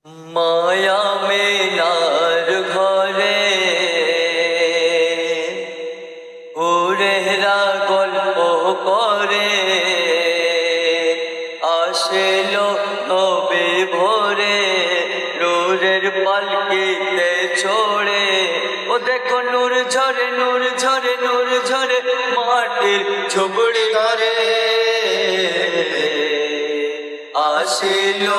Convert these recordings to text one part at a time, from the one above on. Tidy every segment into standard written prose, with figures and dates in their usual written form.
মায়া মেলার ঘরে ওরেহরা গল্প করে আসলো নবে ভোরে নূরের পালকিতে চড়ে ও দেখো নূর ঝরে নূর ঝরে নূর ঝরে মাটির ঝুবড়ি ঘরে আসিলো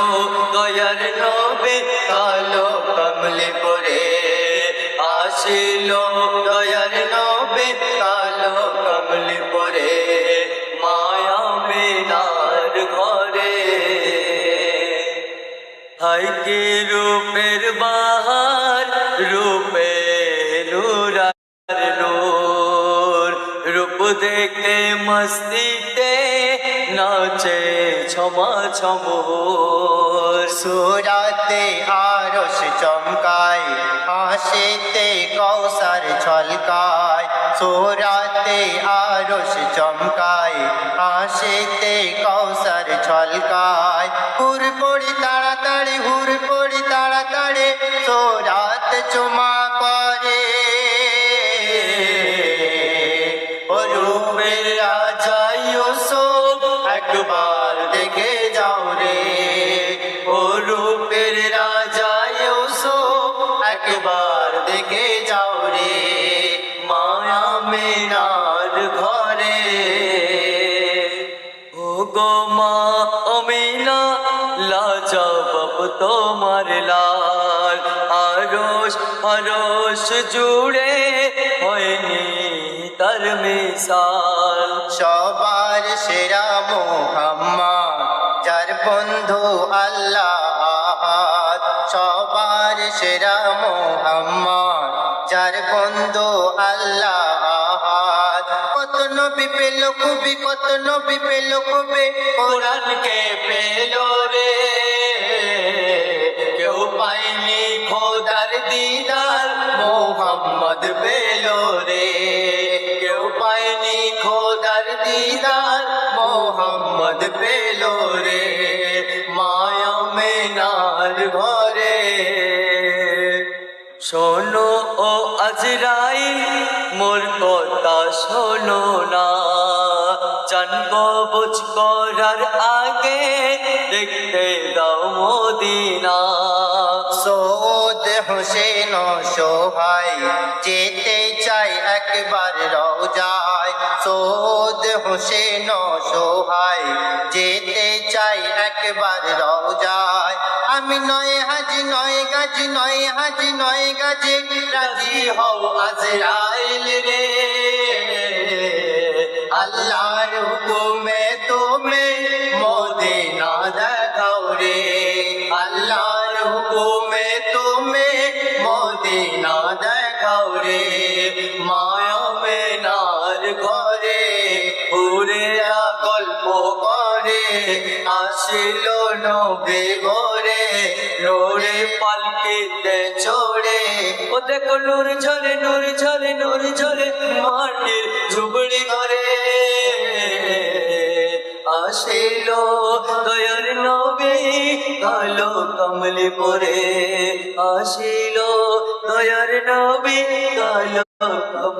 দয়ার নবী কালো কমলি পরে আসিলো দয়ার নবী কালো কমলি পরে মায়া মিনার ঘরে হাই কি রূপের বাহার রূপে নূরার নূর রূপ দেখে মস্তিতে নাচে ছমা ছম সুরাতে আরশ চমকায় হাসিতে কৌসার ছলকায় সুরাতে আরশ চমকায় হাসিতে কৌসার ছলকায় হুর পড়ি তাড়াতাড়ি হুর পড়ি তাড়াতাড়ি সুরাত চুমা করে ও রূপের রাজা ইউসুফ একবার দেখে যাও রে ও রূপের রাজা ইউসুফ একবার দেখে যাও রে মায়া মিনার ঘরে ও গো মা আমিনা লাজবাব তোমার লাল আরশ আরশ জুড়ে হয়নি তার মিসাল সবার সেরা মোহাম্মদ যার বন্ধু আল্লাহ আহাদ সবার সেরা মোহাম্মদ যার বন্ধু আল্লাহ আহাদ কত নবী পেল খুবই কত নবী পেল খুবই কোরআনকে পেল রে কেউ পায়নি খোদার দিদার মোহাম্মদ পেল রে কেউ পায়নি খোদার দিদার মোহাম্মদ পেল রে মায়া মিনার ঘরে শোনো ও আজরাইল মোর কথা শোনো না জানবো বুঝ করার আগে দেখতে দাও মদিনা সৌদ হোসেন সোহাই যেতে চাই একবার রওজায় সৌদ হোসেন সোহাই যেতে চাই একবার রওজায় আমি নয় হাজি নয় গাজি নয় হাজি নয় গাজি রাজি হও আজরাইল রে আল্লাহর হুকুমে তুমি মদিনা দেখাও রে আল্লাহর হুকুমে তুমি মদিনা দেখাও রে মায়া মিনার ঘরে হুরেরা গল্প করে আসিলো নবী ঘরে নূরে পালকিতে চড়ে ও দেখো নূর ঝরে নূর ঝরে নূর ঝরে মাটির ঝুবড়ি ঘরে আসিলো দয়ার নবী কালো কমলি পরে আসিলো দয়ার নবী কালো